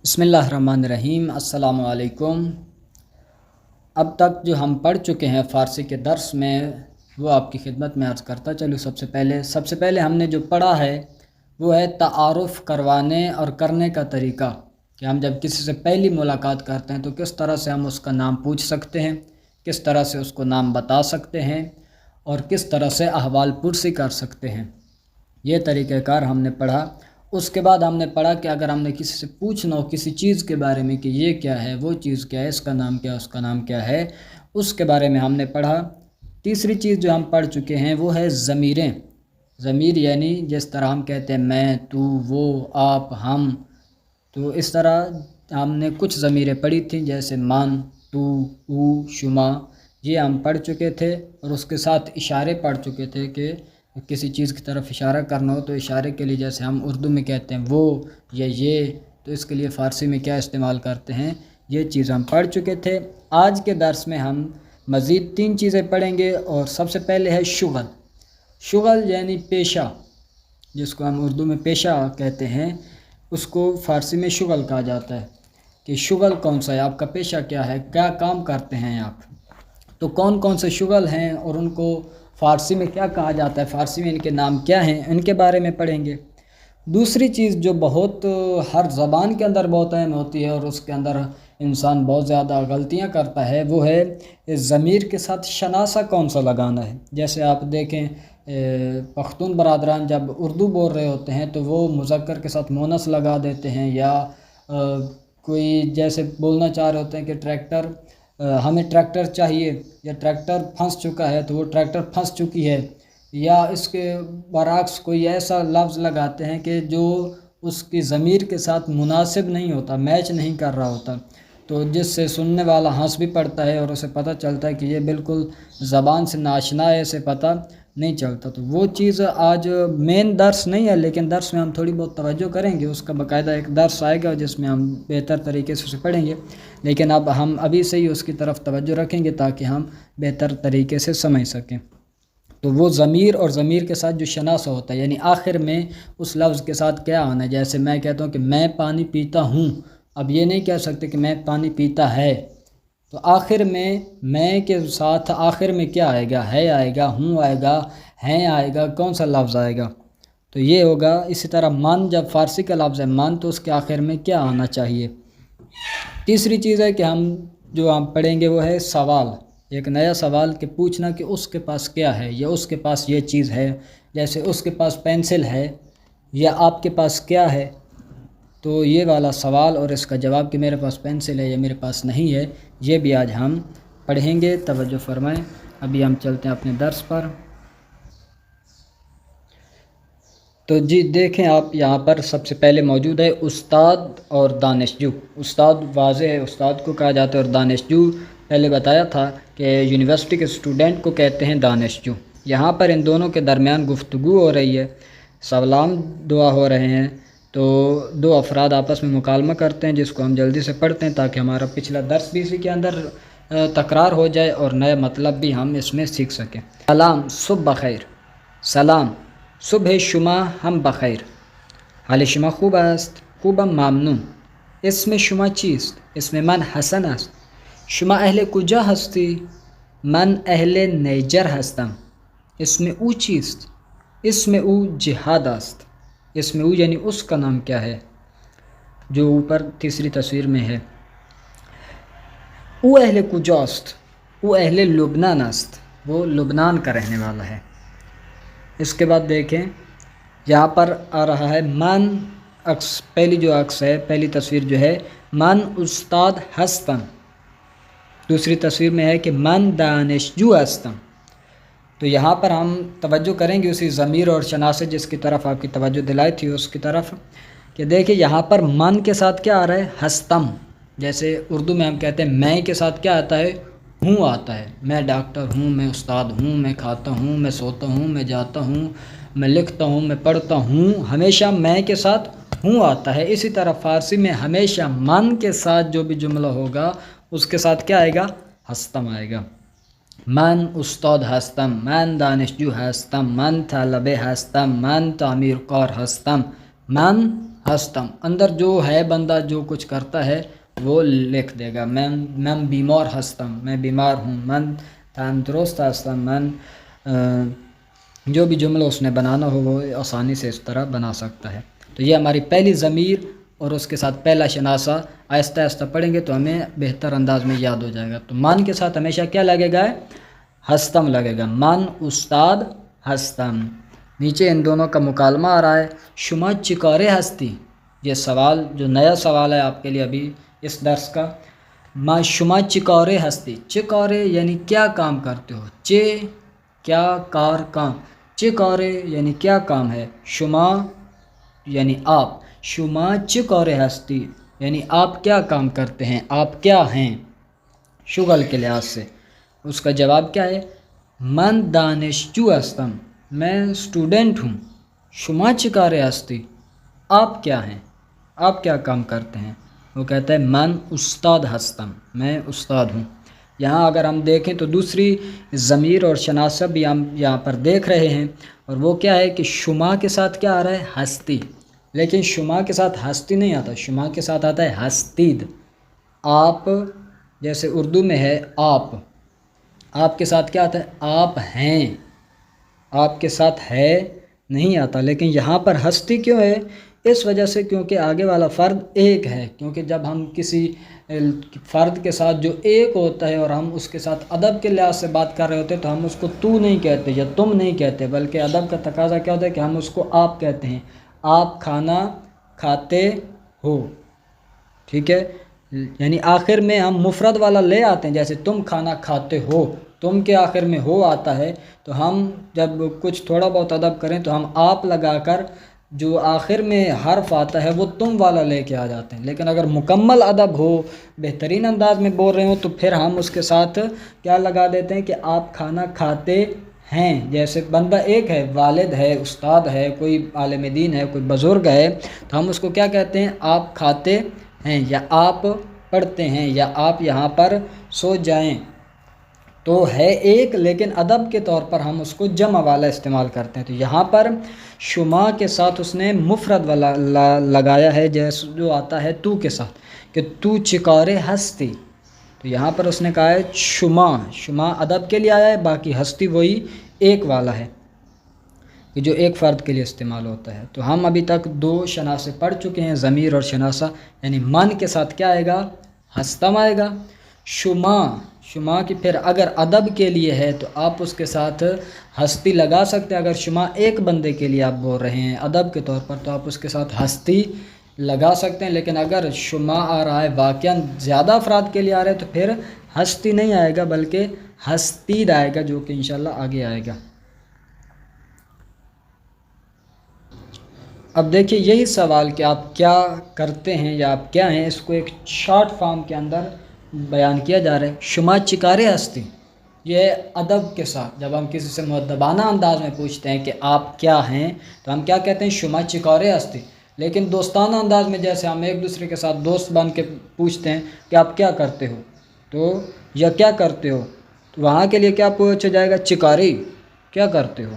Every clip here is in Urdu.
بسم اللہ الرحمن الرحیم۔ السلام علیکم۔ اب تک جو ہم پڑھ چکے ہیں فارسی کے درس میں وہ آپ کی خدمت میں عرض کرتا چلوں۔ سب سے پہلے ہم نے جو پڑھا ہے وہ ہے تعارف کروانے اور کرنے کا طریقہ، کہ ہم جب کسی سے پہلی ملاقات کرتے ہیں تو کس طرح سے ہم اس کا نام پوچھ سکتے ہیں، کس طرح سے اس کو نام بتا سکتے ہیں اور کس طرح سے احوال پرسی کر سکتے ہیں۔ یہ طریقہ کار ہم نے پڑھا۔ اس کے بعد ہم نے پڑھا کہ اگر ہم نے کسی سے پوچھنا ہو کسی چیز کے بارے میں کہ یہ کیا ہے، وہ چیز کیا ہے، اس کا نام کیا ہے، اس کا نام کیا ہے، اس کے بارے میں ہم نے پڑھا۔ تیسری چیز جو ہم پڑھ چکے ہیں وہ ہے ضمیریں۔ ضمیر یعنی جس طرح ہم کہتے ہیں میں، تو، وہ، آپ، ہم، تو اس طرح ہم نے کچھ ضمیریں پڑھی تھیں جیسے من، تو، او، شما، یہ ہم پڑھ چکے تھے۔ اور اس کے ساتھ اشارے پڑھ چکے تھے کہ کسی چیز کی طرف اشارہ کرنا ہو تو اشارے کے لیے جیسے ہم اردو میں کہتے ہیں وہ یا یہ، تو اس کے لیے فارسی میں کیا استعمال کرتے ہیں، یہ چیز ہم پڑھ چکے تھے۔ آج کے درس میں ہم مزید 3 چیزیں پڑھیں گے، اور سب سے پہلے ہے شغل۔ شغل یعنی پیشہ، جس کو ہم اردو میں پیشہ کہتے ہیں، اس کو فارسی میں شغل کہا جاتا ہے کہ شغل کون سا ہے، آپ کا پیشہ کیا ہے، کیا کام کرتے ہیں آپ۔ تو کون کون سے شغل ہیں اور ان کو فارسی میں کیا کہا جاتا ہے، فارسی میں ان کے نام کیا ہیں، ان کے بارے میں پڑھیں گے۔ دوسری چیز جو بہت ہر زبان کے اندر بہت اہم ہوتی ہے اور اس کے اندر انسان بہت زیادہ غلطیاں کرتا ہے، وہ ہے ضمیر کے ساتھ شناسہ کون سا لگانا ہے۔ جیسے آپ دیکھیں پختون برادران جب اردو بول رہے ہوتے ہیں تو وہ مذکر کے ساتھ مونث لگا دیتے ہیں، یا کوئی جیسے بولنا چاہ رہے ہوتے ہیں کہ ٹریکٹر، ہمیں ٹریکٹر چاہیے، یا ٹریکٹر پھنس چکا ہے تو وہ ٹریکٹر پھنس چکی ہے، یا اس کے برعکس کوئی ایسا لفظ لگاتے ہیں کہ جو اس کی ضمیر کے ساتھ مناسب نہیں ہوتا، میچ نہیں کر رہا ہوتا، تو جس سے سننے والا ہنس بھی پڑتا ہے اور اسے پتہ چلتا ہے کہ یہ بالکل زبان سے ناشنا ہے، اسے پتہ نہیں چلتا۔ تو وہ چیز آج مین درس نہیں ہے، لیکن درس میں ہم تھوڑی بہت توجہ کریں گے، اس کا باقاعدہ ایک درس آئے گا جس میں ہم بہتر طریقے سے اسے پڑھیں گے، لیکن اب ہم ابھی سے ہی اس کی طرف توجہ رکھیں گے تاکہ ہم بہتر طریقے سے سمجھ سکیں۔ تو وہ ضمیر اور ضمیر کے ساتھ جو شناسہ ہوتا ہے، یعنی آخر میں اس لفظ کے ساتھ کیا آنا ہے۔ جیسے میں کہتا ہوں کہ میں پانی پیتا ہوں، اب یہ نہیں کہہ سکتے کہ میں پانی پیتا ہے، تو آخر میں کے ساتھ آخر میں کیا آئے گا، ہے آئے گا، ہوں آئے گا، ہیں آئے گا، کون سا لفظ آئے گا، تو یہ ہوگا۔ اسی طرح من، جب فارسی کا لفظ ہے من تو اس کے آخر میں کیا آنا چاہیے۔ تیسری چیز ہے کہ ہم پڑھیں گے وہ ہے سوال، ایک نیا سوال کہ پوچھنا کہ اس کے پاس کیا ہے، یا اس کے پاس یہ چیز ہے، جیسے اس کے پاس پینسل ہے، یا آپ کے پاس کیا ہے، تو یہ والا سوال اور اس کا جواب کہ میرے پاس پینسل ہے یا میرے پاس نہیں ہے، یہ بھی آج ہم پڑھیں گے۔ توجہ فرمائیں، ابھی ہم چلتے ہیں اپنے درس پر۔ تو جی دیکھیں آپ، یہاں پر سب سے پہلے موجود ہے استاد اور دانشجو۔ استاد واضح ہے، استاد کو کہا جاتا ہے، اور دانشجو پہلے بتایا تھا کہ یونیورسٹی کے اسٹوڈنٹ کو کہتے ہیں دانشجو۔ یہاں پر ان دونوں کے درمیان گفتگو ہو رہی ہے، سلام دعا ہو رہے ہیں، تو دو افراد آپس میں مکالمہ کرتے ہیں، جس کو ہم جلدی سے پڑھتے ہیں تاکہ ہمارا پچھلا درس بھی اسی کے اندر تکرار ہو جائے اور نیا مطلب بھی ہم اس میں سیکھ سکیں۔ سلام، صبح بخیر۔ سلام، صبح شما هم بخیر. حال شما خوب است؟ خوبم ممنون. اسم شما چیست؟ اسم من حسن است. شما اهل کجا هستی؟ من اهل نیجر هستم. اسم او چیست؟ اسم او جهاد است. اسم او یعنی اس کا نام کیا ہے جو اوپر تیسری تصویر میں ہے۔ او اهل کجاست؟ او اهل لبنان است. وہ لبنان کا رہنے والا ہے۔ اس کے بعد دیکھیں یہاں پر آ رہا ہے من عکس، پہلی جو عکس ہے، پہلی تصویر جو ہے من استاد هستم، دوسری تصویر میں ہے کہ من دانشجو هستم۔ تو یہاں پر ہم توجہ کریں گے اسی ضمیر اور شناسے جس کی طرف آپ کی توجہ دلائی تھی اس کی طرف، کہ دیکھیں یہاں پر من کے ساتھ کیا آ رہا ہے، ہستم۔ جیسے اردو میں ہم کہتے ہیں میں کے ساتھ کیا آتا ہے، ہوں آتا ہے، میں ڈاکٹر ہوں، میں استاد ہوں، میں کھاتا ہوں، میں سوتا ہوں، میں جاتا ہوں، میں لکھتا ہوں، میں پڑھتا ہوں، ہمیشہ میں کے ساتھ ہوں آتا ہے۔ اسی طرح فارسی میں ہمیشہ من کے ساتھ جو بھی جملہ ہوگا اس کے ساتھ کیا آئے گا، ہستم آئے گا۔ من استاد هستم، من دانشجو هستم، من طالب هستم، من تعمیر کار هستم، من ہستم، اندر جو ہے بندہ جو کچھ کرتا ہے وہ لکھ دے گا. میں بیمار ہستم، میں بیمار ہوں. من تندرست ہستم، من جو بھی جملہ اس نے بنانا ہو وہ آسانی سے اس طرح بنا سکتا ہے. تو یہ ہماری پہلی ضمیر اور اس کے ساتھ پہلا شناسہ آہستہ آہستہ پڑھیں گے تو ہمیں بہتر انداز میں یاد ہو جائے گا. تو من کے ساتھ ہمیشہ کیا لگے گا؟ ہستم لگے گا. من استاد ہستم. نیچے ان دونوں کا مکالمہ آ رہا ہے. شما چکارے ہستی، یہ سوال جو نیا سوال ہے آپ کے لیے ابھی اس درس کا. ما شما چکارے ہستی، چکارے یعنی کیا کام کرتے ہو، چے کیا کار کام، چکارے یعنی کیا کام ہے، شما یعنی آپ، شما چکارے ہستی یعنی آپ کیا کام کرتے ہیں، آپ کیا ہیں شغل کے لحاظ سے. اس کا جواب کیا ہے؟ من دانشجو ہستم، میں اسٹوڈنٹ ہوں. شما چکارے ہستی، آپ کیا ہیں، آپ کیا کام کرتے ہیں. وہ کہتا ہے من استاد ہستم، میں استاد ہوں. یہاں اگر ہم دیکھیں تو دوسری ضمیر اور شناسہ بھی ہم یہاں پر دیکھ رہے ہیں، اور وہ کیا ہے کہ شما کے ساتھ کیا آ رہا ہے؟ ہستی. لیکن شما کے ساتھ ہستی نہیں آتا، شما کے ساتھ آتا ہے ہستید. آپ جیسے اردو میں ہے آپ، آپ کے ساتھ کیا آتا ہے؟ آپ ہیں. آپ کے ساتھ ہے نہیں آتا. لیکن یہاں پر ہستی کیوں ہے؟ اس وجہ سے کیونکہ آگے والا فرد ایک ہے. کیونکہ جب ہم کسی فرد کے ساتھ جو ایک ہوتا ہے اور ہم اس کے ساتھ ادب کے لحاظ سے بات کر رہے ہوتے ہیں تو ہم اس کو تو نہیں کہتے یا تم نہیں کہتے، بلکہ ادب کا تقاضا کیا ہوتا ہے کہ ہم اس کو آپ کہتے ہیں. آپ کھانا کھاتے ہو، ٹھیک ہے. یعنی آخر میں ہم مفرد والا لے آتے ہیں، جیسے تم کھانا کھاتے ہو، تم کے آخر میں ہو آتا ہے. تو ہم جب کچھ تھوڑا بہت ادب کریں تو ہم آپ لگا کر جو آخر میں حرف آتا ہے وہ تم والا لے کے آ جاتے ہیں. لیکن اگر مکمل ادب ہو، بہترین انداز میں بول رہے ہوں، تو پھر ہم اس کے ساتھ کیا لگا دیتے ہیں کہ آپ کھانا کھاتے ہیں. جیسے بندہ ایک ہے، والد ہے، استاد ہے، کوئی عالم دین ہے، کوئی بزرگ ہے، تو ہم اس کو کیا کہتے ہیں؟ آپ کھاتے ہیں، یا آپ پڑھتے ہیں، یا آپ یہاں پر سو جائیں. تو ہے ایک، لیکن ادب کے طور پر ہم اس کو جمع والا استعمال کرتے ہیں. تو یہاں پر شما کے ساتھ اس نے مفرد والا لگایا ہے، جیسے جو آتا ہے تو کے ساتھ، کہ تو چکارے ہستی. تو یہاں پر اس نے کہا ہے شما، شما ادب کے لیے آیا ہے، باقی ہستی وہی ایک والا ہے کہ جو ایک فرد کے لیے استعمال ہوتا ہے. تو ہم ابھی تک دو شناسے پڑھ چکے ہیں، ضمیر اور شناسہ. یعنی من کے ساتھ کیا آئے گا؟ ہستم آئے گا. شما، شما کی پھر اگر ادب کے لیے ہے تو آپ اس کے ساتھ ہستی لگا سکتے ہیں. اگر شما ایک بندے کے لیے آپ بول رہے ہیں ادب کے طور پر تو آپ اس کے ساتھ ہستی لگا سکتے ہیں. لیکن اگر شما آ رہا ہے واقعاً زیادہ افراد کے لیے آ رہا ہے تو پھر ہستی نہیں آئے گا بلکہ ہستید آئے گا، جو کہ انشاءاللہ آگے آئے گا. اب دیکھیے یہی سوال کہ آپ کیا کرتے ہیں یا آپ کیا ہیں، اس کو ایک شارٹ فارم کے اندر بیان کیا جا رہا ہے. شما چکارے ہستی، یہ ادب کے ساتھ جب ہم کسی سے مؤدبانہ انداز میں پوچھتے ہیں کہ آپ کیا ہیں تو ہم کیا کہتے ہیں؟ شما چکارے ہستی. لیکن دوستانہ انداز میں جیسے ہم ایک دوسرے کے ساتھ دوست بن کے پوچھتے ہیں کہ آپ کیا کرتے ہو، تو یا کیا کرتے ہو، تو وہاں کے لیے کیا پوچھا جائے گا؟ چکاری، کیا کرتے ہو.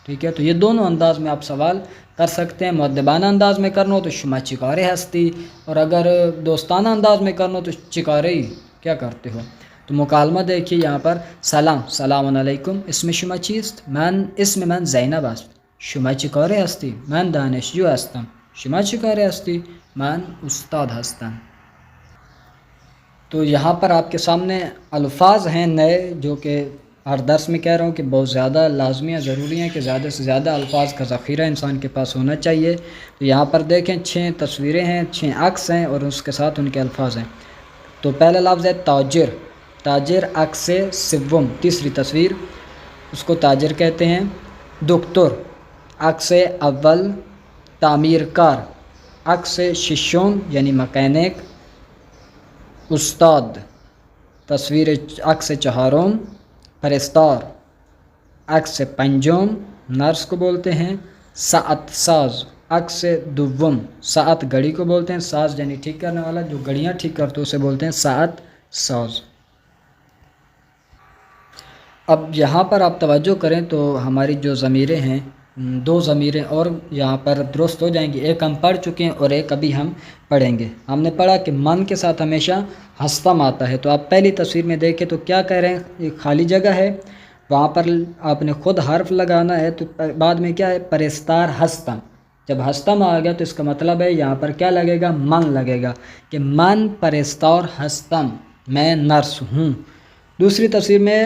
ٹھیک ہے. تو یہ دونوں انداز میں آپ سوال کر سکتے ہیں. مؤدبانہ انداز میں کرنا ہو تو شما چکارے ہستی، اور اگر دوستانہ انداز میں کرنا ہو تو چکارے کیا کرتے ہو. تو مکالمہ دیکھیے یہاں پر. سلام علیکم، اسم شما چیست؟ اسم من زینب است. شما چکاره هستی؟ من دانشجو هستم. شما چکاره هستی؟ من استاد هستم. تو یہاں پر آپ کے سامنے الفاظ ہیں نئے، جو کہ ہر درس میں کہہ رہا ہوں کہ بہت زیادہ لازمی ہے، ضروری ہے کہ زیادہ سے زیادہ الفاظ کا ذخیرہ انسان کے پاس ہونا چاہیے. تو یہاں پر دیکھیں 6 تصویریں ہیں، 6 عکس ہیں اور اس کے ساتھ ان کے الفاظ ہیں. تو پہلا لفظ ہے تاجر. تاجر عکس سوم، تیسری تصویر، اس کو تاجر کہتے ہیں. دکتر عکس اول، تعمیر کار عکس ششم یعنی مکینک. استاد تصویر عکس چہارم. پرستار عکس پنجم، نرس کو بولتے ہیں. ساعت ساز عکس دوم، ساعت گھڑی کو بولتے ہیں. ساز یعنی ٹھیک کرنے والا، جو گھڑیاں ٹھیک کرتے اسے بولتے ہیں ساعت ساز. اب یہاں پر آپ توجہ کریں تو ہماری جو ضمیریں ہیں دو ضمیریں اور یہاں پر درست ہو جائیں گی، ایک ہم پڑھ چکے ہیں اور ایک ابھی ہم پڑھیں گے۔ ہم نے پڑھا کہ من کے ساتھ ہمیشہ ہستم آتا ہے، تو آپ پہلی تصویر میں دیکھیں تو کیا کہہ رہے ہیں، ایک خالی جگہ ہے، وہاں پر آپ نے خود حرف لگانا ہے، تو بعد میں کیا ہے، پرستار ہستم، جب ہستم آ گیا تو اس کا مطلب ہے یہاں پر کیا لگے گا، من لگے گا، کہ من پرستار ہستم، میں نرس ہوں۔ دوسری تصویر میں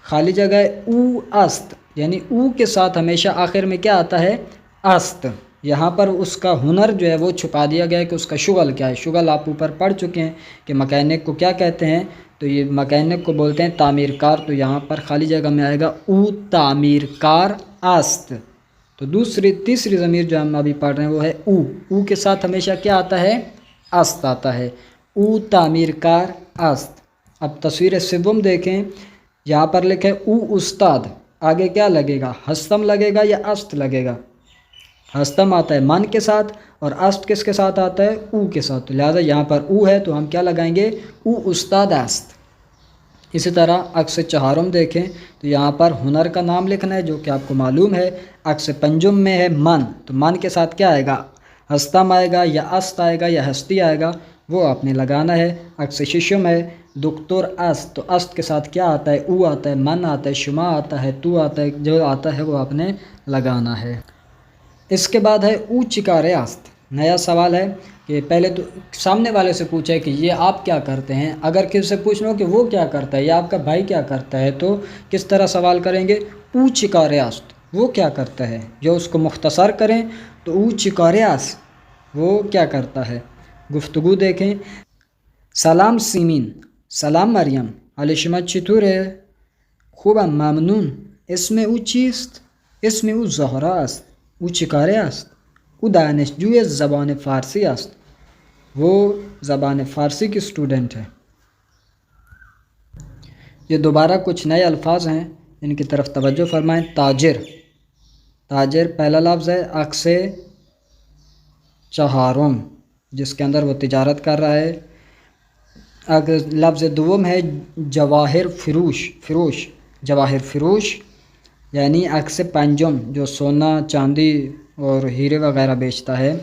خالی جگہ ہے او است، یعنی او کے ساتھ ہمیشہ آخر میں کیا آتا ہے، است، یہاں پر اس کا ہنر جو ہے وہ چھپا دیا گیا ہے کہ اس کا شغل کیا ہے۔ شغل آپ اوپر پڑھ چکے ہیں کہ مکینک کو کیا کہتے ہیں، تو یہ مکینک کو بولتے ہیں تعمیر کار، تو یہاں پر خالی جگہ میں آئے گا او تعمیر کار است۔ تو تیسری ضمیر جو ہم ابھی پڑھ رہے ہیں وہ ہے او، او کے ساتھ ہمیشہ کیا آتا ہے، است آتا ہے، او تعمیر کار است۔ اب تصویر سوم دیکھیں، یہاں پر لکھے او استاد، آگے کیا لگے گا، ہستم لگے گا یا است لگے گا، ہستم آتا ہے من کے ساتھ اور است کس کے ساتھ آتا ہے، او کے ساتھ، لہذا یہاں پر او ہے تو ہم کیا لگائیں گے، او استاد است۔ اسی طرح عکس چہارم دیکھیں تو یہاں پر ہنر کا نام لکھنا ہے جو کہ آپ کو معلوم ہے۔ عکس پنجم میں ہے من، تو من کے ساتھ کیا آئے گا، ہستم آئے گا یا است آئے گا یا ہستی آئے گا، وہ آپ نے لگانا ہے۔ عکس ششم ہے دکتور است، تو است کے ساتھ کیا آتا ہے، او آتا ہے، من آتا ہے، شما آتا ہے، تو آتا ہے، جو آتا ہے وہ آپ نے لگانا ہے۔ اس کے بعد ہے او چکارے است۔ نیا سوال ہے کہ پہلے تو سامنے والے سے پوچھے کہ یہ آپ کیا کرتے ہیں، اگر کسی سے پوچھنا ہو کہ وہ کیا کرتا ہے یا آپ کا بھائی کیا کرتا ہے تو کس طرح سوال کریں گے، او چکارے است، وہ کیا کرتا ہے، جو اس کو مختصر کریں تو او چکارے است، وہ کیا کرتا ہے۔ گفتگو دیکھیں، سلام سیمین، سلام مریم، حال شما چطوره؟ خوبم ممنون. اسم او چیست؟ اسم او زهرا است. او چیکاره است؟ او دانشجوی زبان فارسی است. وہ زبان فارسی کی اسٹوڈنٹ ہے۔ یہ دوبارہ کچھ نئے الفاظ ہیں، ان کی طرف توجہ فرمائیں۔ تاجر، تاجر پہلا لفظ ہے، عکس چہارم جس کے اندر وہ تجارت کر رہا ہے۔ لفظ دوم ہے جواہر فروش، جواہر فروش یعنی عکس پنجم جو سونا چاندی اور ہیرے وغیرہ بیچتا ہے۔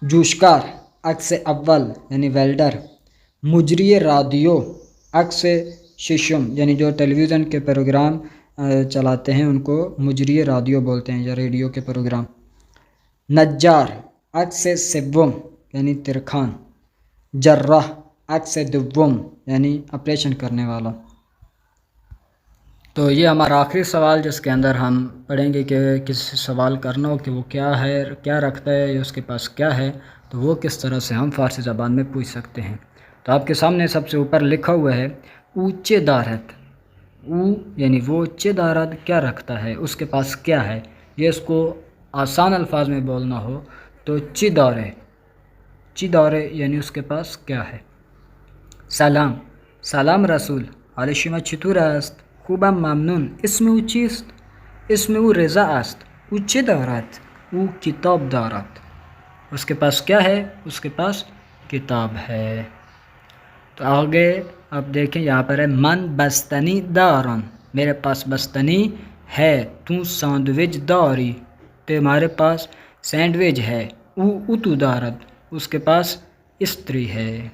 جوشکار عکس اول یعنی ویلڈر۔ مجری رادیو عکس ششم یعنی جو ٹیلی ویژن کے پروگرام چلاتے ہیں ان کو مجری رادیو بولتے ہیں یا ریڈیو کے پروگرام۔ نجار عکس سوم یعنی ترکھان۔ جراح عکس دوم یعنی آپریشن کرنے والا۔ تو یہ ہمارا آخری سوال جس کے اندر ہم پڑھیں گے کہ کسی سوال کرنا ہو کہ وہ کیا ہے، کیا رکھتا ہے یا اس کے پاس کیا ہے، تو وہ کس طرح سے ہم فارسی زبان میں پوچھ سکتے ہیں۔ تو آپ کے سامنے سب سے اوپر لکھا ہوا ہے اونچے دارت، او یعنی وہ اونچے دارت کیا رکھتا ہے، اس کے پاس کیا ہے۔ یہ اس کو آسان الفاظ میں بولنا ہو تو چی دارے یعنی اس کے پاس کیا ہے۔ سلام، سلام رسول، حال شما چطور است؟ خوبم ممنون. اسم او چیست؟ اسم او رضا است. او چه دارد؟ او کتاب دارد. اس کے پاس کیا ہے؟ اس کے پاس کتاب ہے۔ تو آگے آپ دیکھیں یہاں پر ہے من بستنی دارم، میرے پاس بستنی ہے۔ تو سینڈوچ داری، تمہارے پاس سینڈوچ ہے۔ او اتو دارد، اس کے پاس استری ہے۔